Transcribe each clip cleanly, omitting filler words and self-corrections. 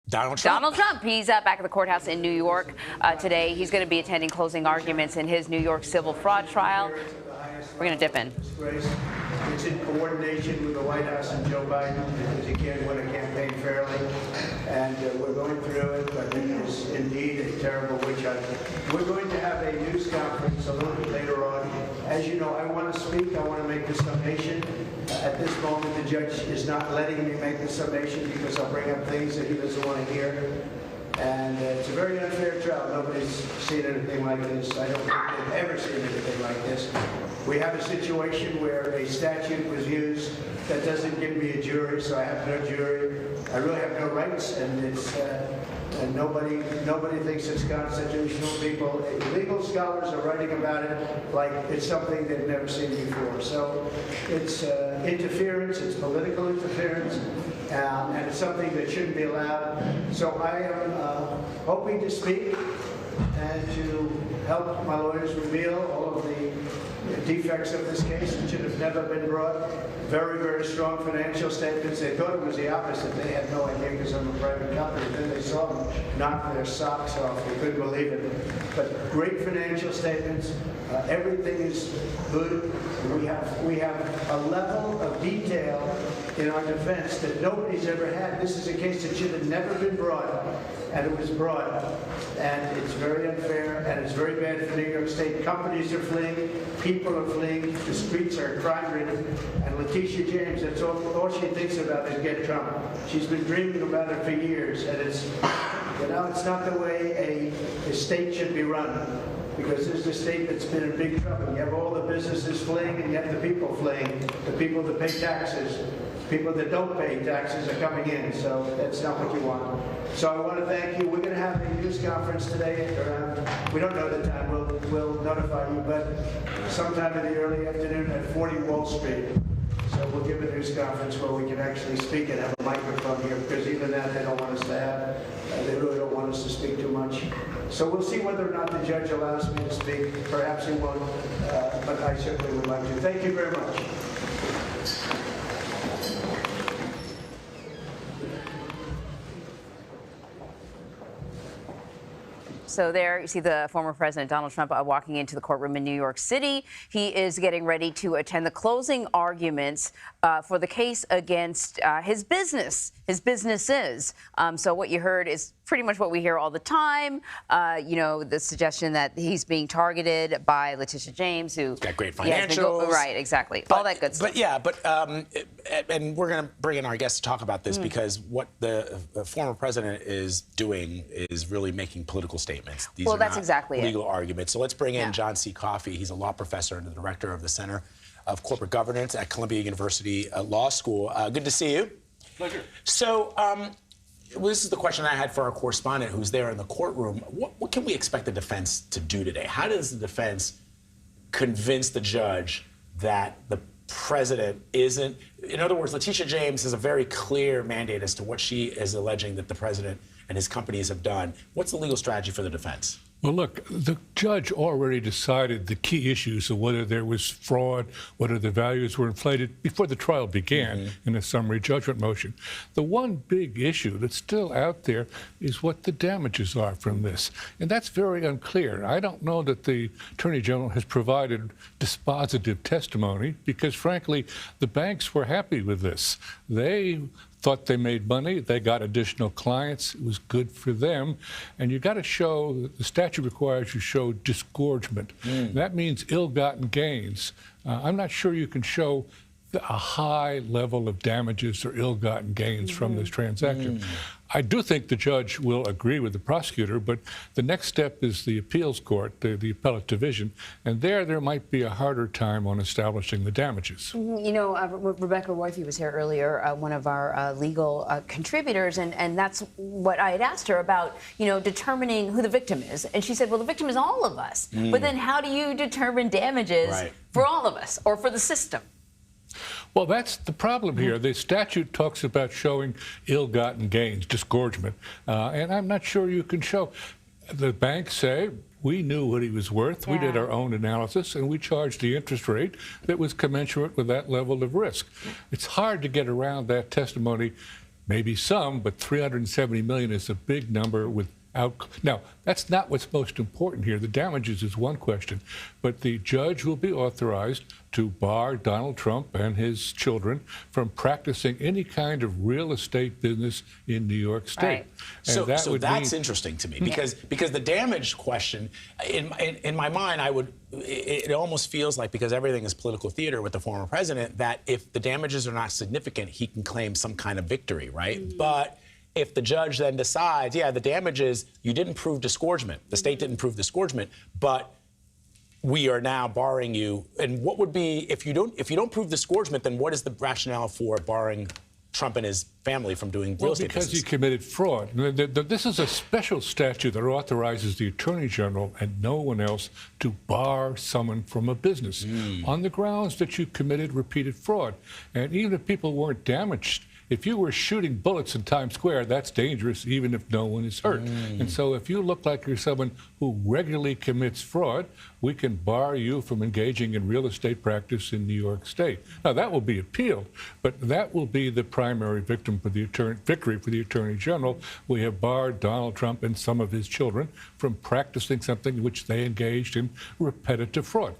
Donald Trump. Donald Trump. He's back at the courthouse in New York today. He's going to be attending closing arguments in his New York civil fraud trial. We're going to dip in. It's in coordination with the White House and Joe Biden because he can't win a campaign fairly. And we're going through it, but it is indeed a terrible witch hunt. We're going to have a news conference a little bit later on. As you know, I want to speak. I want to make the summation. At this moment, the judge is not letting me make the summation because I'll bring up things that he doesn't want to hear. And it's a very unfair trial. Nobody's seen anything like this. I don't think they've ever seen anything like this. We have a situation where a statute was used that doesn't give me a jury, so I have no jury. I really have no rights, and it's and nobody thinks it's constitutional. Legal scholars are writing about it like it's something they've never seen before. So it's interference, it's political interference, and it's something that shouldn't be allowed. So I am hoping to speak and to help my lawyers reveal all of the defects of this case. It should have never been brought. Very, very strong financial statements. They thought it was the opposite. They had no idea because I'm a private company. Then they saw them knock their socks off. They couldn't believe it. But great financial statements. Everything is good. We have a level of detail in our defense that nobody's ever had. This is a case that should have never been brought, and it was brought. And it's very unfair, and it's very bad for New York State. Companies are fleeing, people are fleeing, the streets are crime-ridden, and Letitia James, that's all she thinks about is get Trump. She's been dreaming about it for years, and it's, it's not the way a state should be run. Because this is a state that's been in big trouble. You have all the businesses fleeing, and you have the people fleeing. The people that pay taxes. People that don't pay taxes are coming in, so that's not what you want. So I want to thank you. We're going to have a news conference today around, we don't know the time, we'll notify you, but sometime in the early afternoon at 40 Wall Street. So we'll give a news conference where we can actually speak and have a microphone here, because even that they don't want us to have. They really don't want us to speak too much. So we'll see whether or not the judge allows me to speak. Perhaps he won't, but I certainly would like to. Thank you very much. So there you see the former President Donald Trump walking into the courtroom in New York City. He is getting ready to attend the closing arguments for the case against his businesses. So what you heard is pretty much what we hear all the time. The suggestion that he's being targeted by Letitia James, who's got great financials. Right, exactly. All that good stuff. And we're going to bring in our guest to talk about this because what the former president is doing is really making political statements. These are that's not exactly legal arguments. So let's bring in John C. Coffey. He's a law professor and the director of the Center of Corporate Governance at Columbia University Law School. Good to see you. Pleasure. So this is the question I had for our correspondent who's there in the courtroom. What can we expect the defense to do today? How does the defense convince the judge that the president isn't? In other words, Letitia James has a very clear mandate as to what she is alleging that the president and his companies have done. What's the legal strategy for the defense? Well, look, the judge already decided the key issues of whether there was fraud, whether the values were inflated before the trial began in a summary judgment motion. The one big issue that's still out there is what the damages are from this. And that's very unclear. I don't know that the Attorney General has provided dispositive testimony because, frankly, the banks were happy with this. They thought they made money. They got additional clients. It was good for them. And you got to show, the statute requires you show disgorgement. That means ill-gotten gains. I'm not sure you can show a high level of damages or ill-gotten gains from this transaction. I do think the judge will agree with the prosecutor, but the next step is the appeals court, the appellate division, and there might be a harder time on establishing the damages. You know, Rebecca Royfey was here earlier, one of our legal contributors, and that's what I had asked her about, determining who the victim is. And she said, well, the victim is all of us. But then how do you determine damages for all of us or for the system? Well, that's the problem here. The statute talks about showing ill-gotten gains, disgorgement, and I'm not sure you can show. The banks say, we knew what he was worth. We did our own analysis, and we charged the interest rate that was commensurate with that level of risk. It's hard to get around that testimony Maybe some, but 370 million is a big number without. Now, that's not what's most important here. The damages is one question, but the judge will be authorized to bar Donald Trump and his children from practicing any kind of real estate business in New York State. Right. And So that's interesting to me because the damage question, in my mind, it almost feels like, because everything is political theater with the former president, that if the damages are not significant, he can claim some kind of victory, right? But if the judge then decides, yeah, the damages, you didn't prove disgorgement, the state didn't prove disgorgement, but we are now barring you. And what would be, if you don't prove disgorgement, then what is the rationale for barring Trump and his family from doing real estate because business? he committed fraud. This is a special statute that authorizes the Attorney General and no one else to bar someone from a business on the grounds that you committed repeated fraud. And even if people weren't damaged, if you were shooting bullets in Times Square, that's dangerous, even if no one is hurt. And so if you look like you're someone who regularly commits fraud, we can bar you from engaging in real estate practice in New York State. Now, that will be appealed, but that will be the primary victory for the Attorney General. We have barred Donald Trump and some of his children from practicing something in which they engaged in repetitive fraud.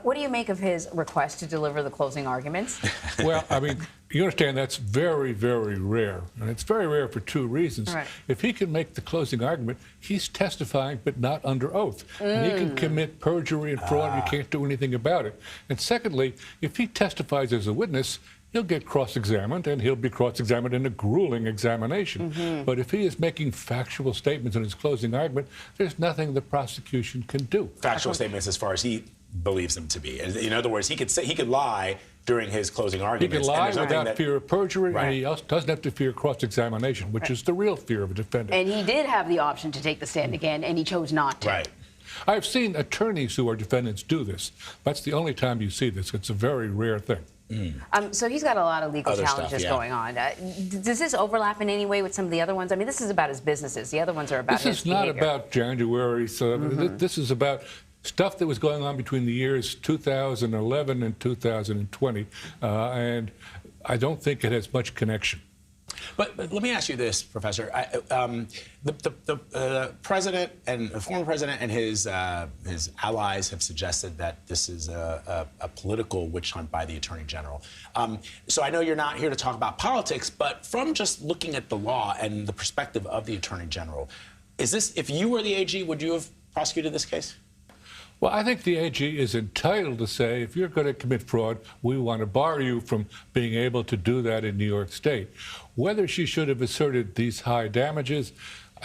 What do you make of his request to deliver the closing arguments? Well, I mean, you understand that's very, very rare. And it's very rare for two reasons. Right. If he can make the closing argument, he's testifying, but not under oath. And he can commit perjury and fraud, and you can't do anything about it. And secondly, if he testifies as a witness, he'll get cross-examined, and he'll be cross-examined in a grueling examination. But if he is making factual statements in his closing argument, there's nothing the prosecution can do. Factual statements as far as he believes them to be. In other words, he could lie during his closing He arguments. can lie without fear of perjury, Right. and he also doesn't have to fear cross-examination, which is the real fear of a defendant. And he did have the option to take the stand again, and he chose not to. Right. I've seen attorneys who are defendants do this. That's the only time you see this. It's a very rare thing. So he's got a lot of legal Other stuff, challenges yeah. going on. Does this overlap in any way with some of the other ones? I mean, this is about his businesses. The other ones are about his This is not behavior. about January. So this is about stuff that was going on between the years 2011 and 2020. And I don't think it has much connection. But let me ask you this, Professor. The president and the former president and his allies have suggested that this is a political witch hunt by the Attorney General. So I know you're not here to talk about politics, but from just looking at the law and the perspective of the Attorney General, is this, if you were the AG, would you have prosecuted this case? Well, I think the AG is entitled to say, if you're going to commit fraud, we want to bar you from being able to do that in New York State. Whether she should have asserted these high damages,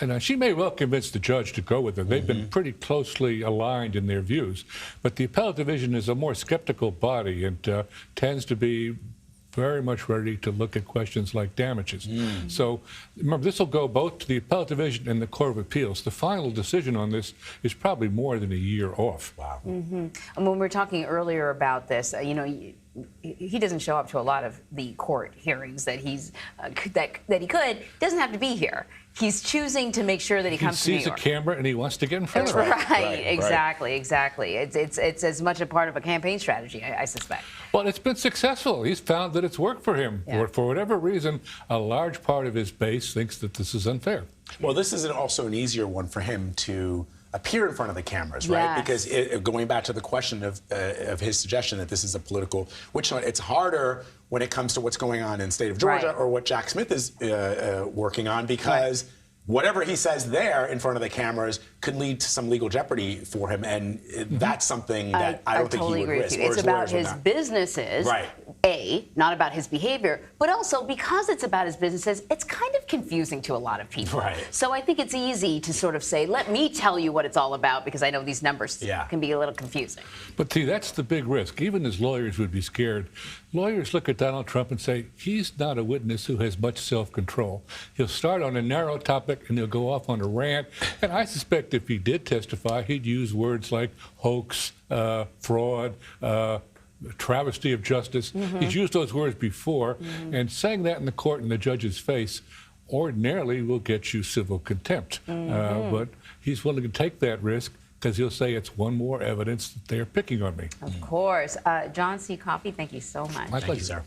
and she may well convince the judge to go with it. They've been pretty closely aligned in their views. But the appellate division is a more skeptical body and tends to be very much ready to look at questions like damages. So remember, this will go both to the appellate division and the Court of Appeals. The final decision on this is probably more than a year off. Wow. And when we were talking earlier about this, you know, he doesn't show up to a lot of the court hearings that he's that he could. Doesn't have to be here. He's choosing to make sure that he comes to New He sees York. a camera and he wants to get in front of it. Right, exactly. It's as much a part of a campaign strategy, I suspect. Well, it's been successful. He's found that it's worked for him. Yeah. For whatever reason, a large part of his base thinks that this is unfair. Well, this is also an easier one for him to appear in front of the cameras, right? Yes. Because going back to the question of his suggestion that this is a political witch hunt, it's harder when it comes to what's going on in the state of Georgia or what Jack Smith is working on, because whatever he says there in front of the cameras could lead to some legal jeopardy for him, and that's something that I don't think totally he would agree risk. with you. or It's his about lawyers would his not. businesses, Right. not about his behavior, but also because it's about his businesses, it's kind of confusing to a lot of people. Right. So I think it's easy to sort of say, let me tell you what it's all about, because I know these numbers can be a little confusing. But see, that's the big risk. Even his lawyers would be scared. Lawyers look at Donald Trump and say, he's not a witness who has much self-control. He'll start on a narrow topic and he'll go off on a rant. And I suspect if he did testify, he'd use words like hoax, fraud, travesty of justice. He's used those words before, and saying that in the court in the judge's face ordinarily will get you civil contempt. But he's willing to take that risk because he'll say it's one more evidence that they're picking on me. Of course. John C. Coffey, thank you so much. My Thank you, pleasure. sir.